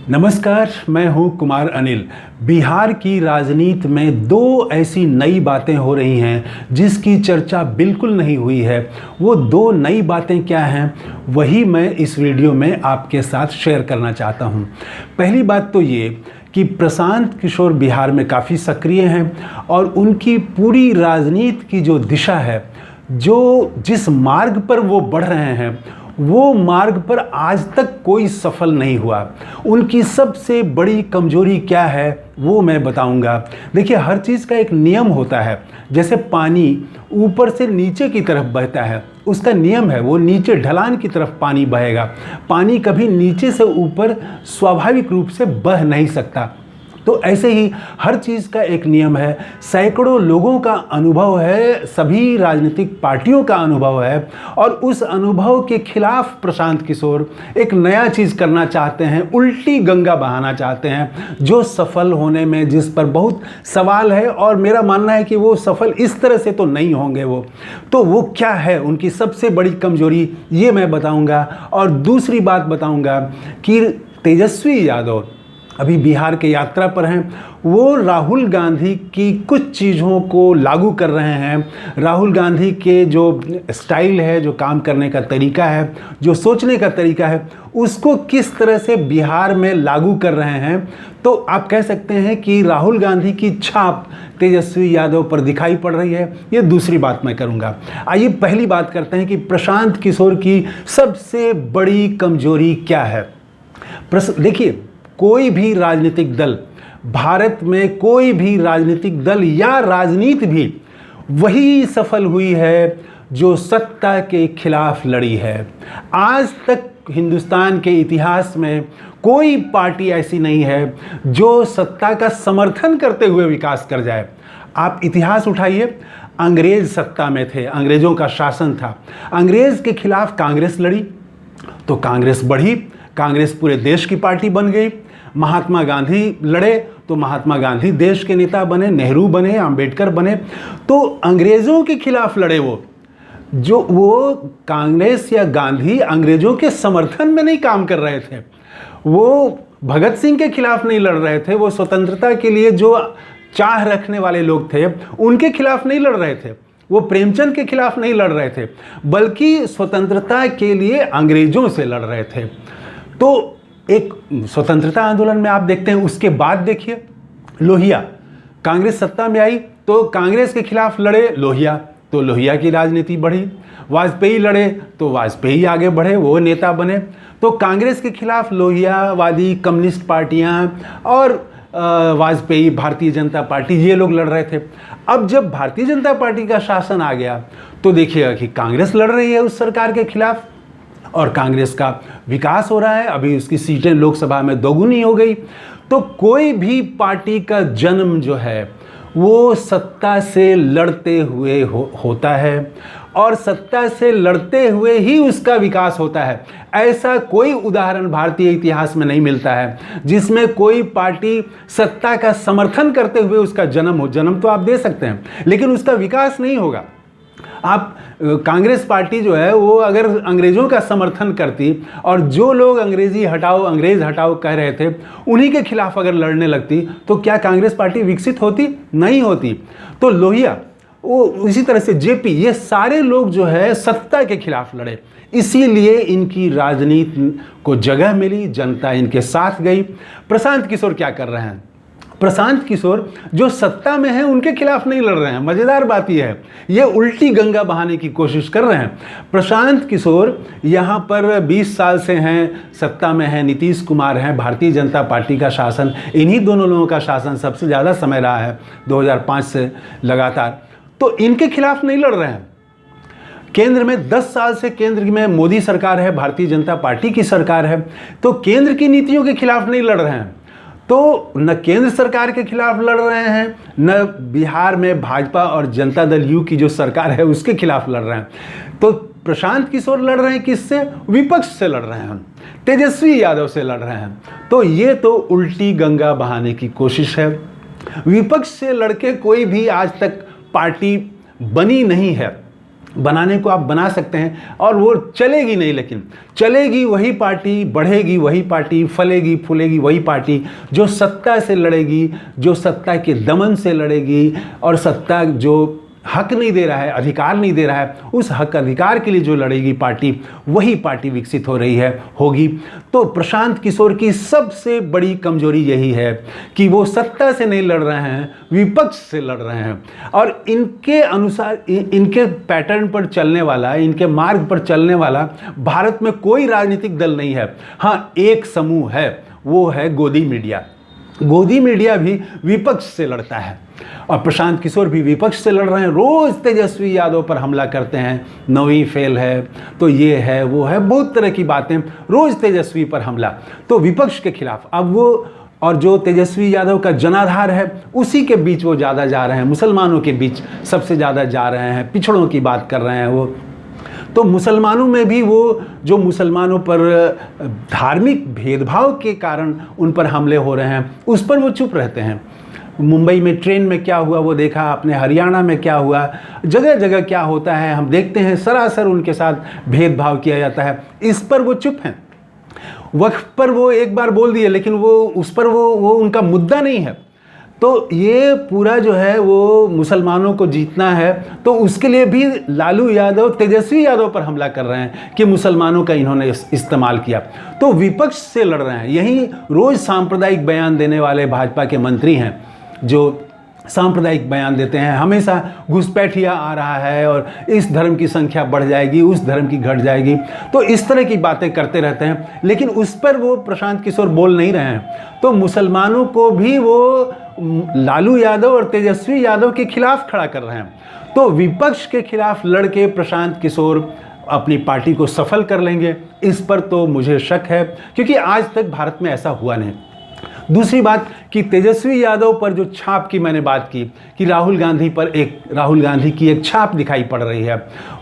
नमस्कार, मैं हूं कुमार अनिल। बिहार की राजनीति में दो ऐसी नई बातें हो रही हैं जिसकी चर्चा बिल्कुल नहीं हुई है। वो दो नई बातें क्या हैं, वही मैं इस वीडियो में आपके साथ शेयर करना चाहता हूं। पहली बात तो ये कि प्रशांत किशोर बिहार में काफ़ी सक्रिय हैं और उनकी पूरी राजनीति की जो दिशा है, जिस मार्ग पर वो बढ़ रहे हैं, वो मार्ग पर आज तक कोई सफल नहीं हुआ। उनकी सबसे बड़ी कमजोरी क्या है वो मैं बताऊंगा। देखिए, हर चीज़ का एक नियम होता है। जैसे पानी ऊपर से नीचे की तरफ बहता है, उसका नियम है, वो नीचे ढलान की तरफ पानी बहेगा। पानी कभी नीचे से ऊपर स्वाभाविक रूप से बह नहीं सकता। तो ऐसे ही हर चीज़ का एक नियम है। सैकड़ों लोगों का अनुभव है, सभी राजनीतिक पार्टियों का अनुभव है, और उस अनुभव के खिलाफ प्रशांत किशोर एक नया चीज़ करना चाहते हैं, उल्टी गंगा बहाना चाहते हैं, जो सफल होने में जिस पर बहुत सवाल है। और मेरा मानना है कि वो सफल इस तरह से तो नहीं होंगे। वो क्या है उनकी सबसे बड़ी कमजोरी, ये मैं बताऊंगा। और दूसरी बात बताऊंगा कि तेजस्वी यादव अभी बिहार के यात्रा पर हैं। वो राहुल गांधी की कुछ चीज़ों को लागू कर रहे हैं। राहुल गांधी के जो स्टाइल है, जो काम करने का तरीका है, जो सोचने का तरीका है, उसको किस तरह से बिहार में लागू कर रहे हैं। तो आप कह सकते हैं कि राहुल गांधी की छाप तेजस्वी यादव पर दिखाई पड़ रही है। ये दूसरी बात मैं करूंगा। आइए पहली बात करते हैं कि प्रशांत किशोर की सबसे बड़ी कमजोरी क्या है। देखिए, कोई भी राजनीतिक दल, भारत में कोई भी राजनीतिक दल या राजनीति भी वही सफल हुई है जो सत्ता के खिलाफ लड़ी है। आज तक हिंदुस्तान के इतिहास में कोई पार्टी ऐसी नहीं है जो सत्ता का समर्थन करते हुए विकास कर जाए। आप इतिहास उठाइए, अंग्रेज सत्ता में थे, अंग्रेजों का शासन था, अंग्रेज के खिलाफ कांग्रेस लड़ी तो कांग्रेस बढ़ी, कांग्रेस पूरे देश की पार्टी बन गई। महात्मा गांधी लड़े तो महात्मा गांधी देश के नेता बने, नेहरू बने, अंबेडकर बने। तो अंग्रेज़ों के खिलाफ लड़े वो कांग्रेस या गांधी अंग्रेज़ों के समर्थन में नहीं काम कर रहे थे। वो भगत सिंह के खिलाफ नहीं लड़ रहे थे। वो स्वतंत्रता के लिए जो चाह रखने वाले लोग थे उनके खिलाफ नहीं लड़ रहे थे। वो प्रेमचंद के खिलाफ नहीं लड़ रहे थे, बल्कि स्वतंत्रता के लिए अंग्रेज़ों से लड़ रहे थे। तो एक स्वतंत्रता आंदोलन में आप देखते हैं, उसके बाद देखिए लोहिया, कांग्रेस सत्ता में आई तो कांग्रेस के खिलाफ लड़े लोहिया, तो लोहिया की राजनीति बढ़ी। वाजपेयी लड़े तो वाजपेयी आगे बढ़े, वो नेता बने। तो कांग्रेस के खिलाफ लोहियावादी कम्युनिस्ट पार्टियां और वाजपेयी, भारतीय जनता पार्टी, ये लोग लड़ रहे थे। अब जब भारतीय जनता पार्टी का शासन आ गया तो देखिएगा कि कांग्रेस लड़ रही है उस सरकार के खिलाफ और कांग्रेस का विकास हो रहा है। अभी उसकी सीटें लोकसभा में दोगुनी हो गई। तो कोई भी पार्टी का जन्म जो है वो सत्ता से लड़ते हुए होता है और सत्ता से लड़ते हुए ही उसका विकास होता है। ऐसा कोई उदाहरण भारतीय इतिहास में नहीं मिलता है जिसमें कोई पार्टी सत्ता का समर्थन करते हुए उसका जन्म हो। जन्म तो आप दे सकते हैं, लेकिन उसका विकास नहीं होगा। आप कांग्रेस पार्टी जो है वो अगर अंग्रेज़ों का समर्थन करती और जो लोग अंग्रेज़ हटाओ कह रहे थे उन्हीं के खिलाफ अगर लड़ने लगती तो क्या कांग्रेस पार्टी विकसित होती? नहीं होती। तो लोहिया, वो इसी तरह से जेपी, ये सारे लोग जो है सत्ता के खिलाफ लड़े, इसीलिए इनकी राजनीति को जगह मिली, जनता इनके साथ गई। प्रशांत किशोर क्या कर रहे हैं? प्रशांत किशोर जो सत्ता में हैं उनके खिलाफ नहीं लड़ रहे हैं। मज़ेदार बात यह है, ये उल्टी गंगा बहाने की कोशिश कर रहे हैं। प्रशांत किशोर यहाँ पर 20 साल से हैं, सत्ता में हैं, नीतीश कुमार हैं, भारतीय जनता पार्टी का शासन, इन्हीं दोनों लोगों का शासन सबसे ज़्यादा समय रहा है 2005 से लगातार। तो इनके खिलाफ नहीं लड़ रहे हैं। केंद्र में 10 साल से केंद्र में मोदी सरकार है, भारतीय जनता पार्टी की सरकार है, तो केंद्र की नीतियों के खिलाफ नहीं लड़ रहे हैं। तो न केंद्र सरकार के खिलाफ लड़ रहे हैं, न बिहार में भाजपा और जनता दल यू की जो सरकार है उसके खिलाफ लड़ रहे हैं। तो प्रशांत किशोर लड़ रहे हैं किससे? विपक्ष से लड़ रहे हैं, तेजस्वी यादव से लड़ रहे हैं। तो ये तो उल्टी गंगा बहाने की कोशिश है। विपक्ष से लड़के कोई भी आज तक पार्टी बनी नहीं है। बनाने को आप बना सकते हैं और वो चलेगी नहीं, लेकिन चलेगी वही पार्टी, बढ़ेगी वही पार्टी, फलेगी फूलेगी वही पार्टी जो सत्ता से लड़ेगी, जो सत्ता के दमन से लड़ेगी और सत्ता जो हक नहीं दे रहा है, अधिकार नहीं दे रहा है, उस हक अधिकार के लिए जो लड़ेगी पार्टी, वही पार्टी विकसित हो रही है, होगी। तो प्रशांत किशोर की सबसे बड़ी कमजोरी यही है कि वो सत्ता से नहीं लड़ रहे हैं, विपक्ष से लड़ रहे हैं। और इनके अनुसार, इनके पैटर्न पर चलने वाला, इनके मार्ग पर चलने वाला भारत में कोई राजनीतिक दल नहीं है। हाँ, एक समूह है, वो है गोदी मीडिया। गोदी मीडिया भी विपक्ष से लड़ता है और प्रशांत किशोर भी विपक्ष से लड़ रहे हैं। रोज तेजस्वी यादव पर हमला करते हैं, नवी फेल है तो ये है वो है, बहुत तरह की बातें, रोज तेजस्वी पर हमला, तो विपक्ष के खिलाफ। अब वो और जो तेजस्वी यादव का जनाधार है उसी के बीच वो ज़्यादा जा रहे हैं, मुसलमानों के बीच सबसे ज़्यादा जा रहे हैं, पिछड़ों की बात कर रहे हैं वो। तो मुसलमानों में भी वो जो मुसलमानों पर धार्मिक भेदभाव के कारण उन पर हमले हो रहे हैं, उस पर वो चुप रहते हैं। मुंबई में ट्रेन में क्या हुआ वो देखा आपने, हरियाणा में क्या हुआ, जगह जगह क्या होता है हम देखते हैं, सरासर उनके साथ भेदभाव किया जाता है, इस पर वो चुप हैं। वक्फ पर वो एक बार बोल दिए, लेकिन वो उस पर वो उनका मुद्दा नहीं है। तो ये पूरा जो है वो मुसलमानों को जीतना है, तो उसके लिए भी लालू यादव तेजस्वी यादव पर हमला कर रहे हैं कि मुसलमानों का इन्होंने इस्तेमाल किया। तो विपक्ष से लड़ रहे हैं। यही रोज सांप्रदायिक बयान देने वाले भाजपा के मंत्री हैं जो सांप्रदायिक बयान देते हैं, हमेशा घुसपैठिया आ रहा है और इस धर्म की संख्या बढ़ जाएगी, उस धर्म की घट जाएगी, तो इस तरह की बातें करते रहते हैं। लेकिन उस पर वो प्रशांत किशोर बोल नहीं रहे हैं। तो मुसलमानों को भी वो लालू यादव और तेजस्वी यादव के खिलाफ खड़ा कर रहे हैं। तो विपक्ष के खिलाफ लड़के प्रशांत किशोर अपनी पार्टी को सफल कर लेंगे, इस पर तो मुझे शक है, क्योंकि आज तक भारत में ऐसा हुआ नहीं। दूसरी बात कि तेजस्वी यादव पर जो छाप की मैंने बात की कि राहुल गांधी की एक छाप दिखाई पड़ रही है,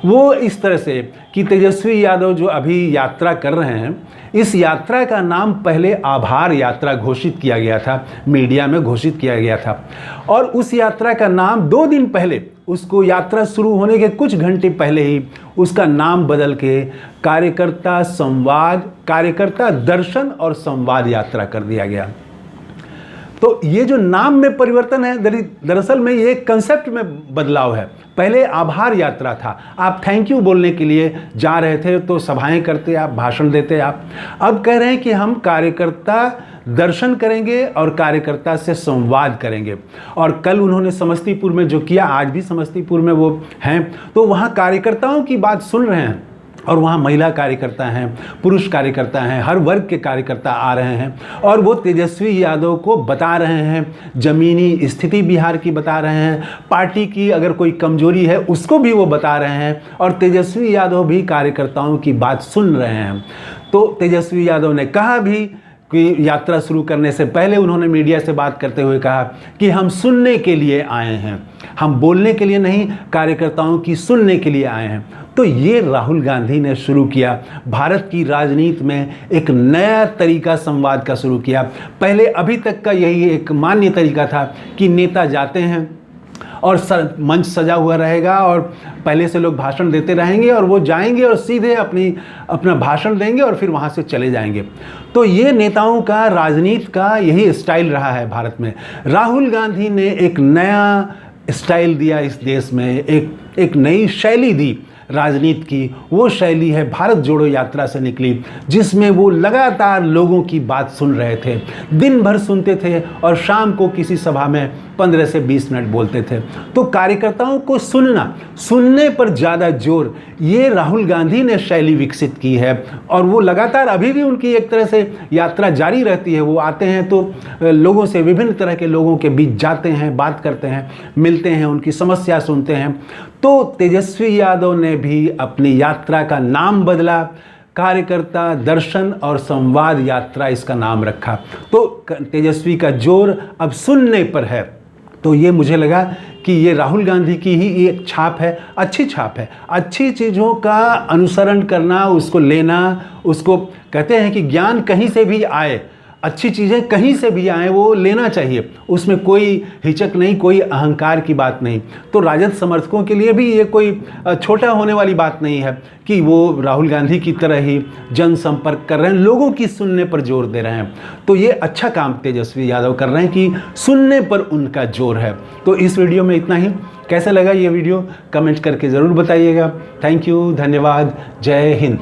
वो इस तरह से कि तेजस्वी यादव जो अभी यात्रा कर रहे हैं, इस यात्रा का नाम पहले आभार यात्रा घोषित किया गया था, मीडिया में घोषित किया गया था, और उस यात्रा का नाम 2 दिन पहले, उसको यात्रा शुरू होने के कुछ घंटे पहले ही उसका नाम बदल के कार्यकर्ता दर्शन और संवाद यात्रा कर दिया गया। तो ये जो नाम में परिवर्तन है, दरअसल में ये कंसेप्ट में बदलाव है। पहले आभार यात्रा था, आप थैंक यू बोलने के लिए जा रहे थे, तो सभाएं करते आप, भाषण देते आप। अब कह रहे हैं कि हम कार्यकर्ता दर्शन करेंगे और कार्यकर्ता से संवाद करेंगे। और कल उन्होंने समस्तीपुर में जो किया, आज भी समस्तीपुर में वो हैं, तो वहाँ कार्यकर्ताओं की बात सुन रहे हैं और वहाँ महिला कार्यकर्ता हैं, पुरुष कार्यकर्ता हैं, हर वर्ग के कार्यकर्ता आ रहे हैं और वो तेजस्वी यादव को बता रहे हैं, ज़मीनी स्थिति बिहार की बता रहे हैं, पार्टी की अगर कोई कमजोरी है उसको भी वो बता रहे हैं और तेजस्वी यादव भी कार्यकर्ताओं की बात सुन रहे हैं। तो तेजस्वी यादव ने कहा भी कि यात्रा शुरू करने से पहले उन्होंने मीडिया से बात करते हुए कहा कि हम सुनने के लिए आए हैं, हम बोलने के लिए नहीं, कार्यकर्ताओं की सुनने के लिए आए हैं। तो ये राहुल गांधी ने शुरू किया, भारत की राजनीति में एक नया तरीका संवाद का शुरू किया। पहले अभी तक का यही एक मान्य तरीका था कि नेता जाते हैं और मंच सजा हुआ रहेगा और पहले से लोग भाषण देते रहेंगे और वो जाएंगे और सीधे अपना भाषण देंगे और फिर वहाँ से चले जाएंगे। तो ये नेताओं का, राजनीति का यही स्टाइल रहा है भारत में। राहुल गांधी ने एक नया स्टाइल दिया इस देश में, एक नई शैली दी राजनीति की। वो शैली है भारत जोड़ो यात्रा से निकली, जिसमें वो लगातार लोगों की बात सुन रहे थे, दिन भर सुनते थे और शाम को किसी सभा में 15 से 20 मिनट बोलते थे। तो कार्यकर्ताओं को सुनने पर ज़्यादा जोर, ये राहुल गांधी ने शैली विकसित की है और वो लगातार अभी भी उनकी एक तरह से यात्रा जारी रहती है। वो आते हैं तो लोगों से, विभिन्न तरह के लोगों के बीच जाते हैं, बात करते हैं, मिलते हैं, उनकी समस्या सुनते हैं। तो तेजस्वी यादव ने भी अपनी यात्रा का नाम बदला, कार्यकर्ता दर्शन और संवाद यात्रा इसका नाम रखा। तो तेजस्वी का जोर अब सुनने पर है। तो ये मुझे लगा कि ये राहुल गांधी की ही एक छाप है, अच्छी छाप है। अच्छी चीज़ों का अनुसरण करना, उसको लेना, उसको कहते हैं कि ज्ञान कहीं से भी आए, अच्छी चीज़ें कहीं से भी आए वो लेना चाहिए, उसमें कोई हिचक नहीं, कोई अहंकार की बात नहीं। तो राजद समर्थकों के लिए भी ये कोई छोटा होने वाली बात नहीं है कि वो राहुल गांधी की तरह ही जनसंपर्क कर रहे हैं, लोगों की सुनने पर जोर दे रहे हैं। तो ये अच्छा काम तेजस्वी यादव कर रहे हैं कि सुनने पर उनका जोर है। तो इस वीडियो में इतना ही। कैसा लगा ये वीडियो कमेंट करके ज़रूर बताइएगा। थैंक यू, धन्यवाद, जय हिंद।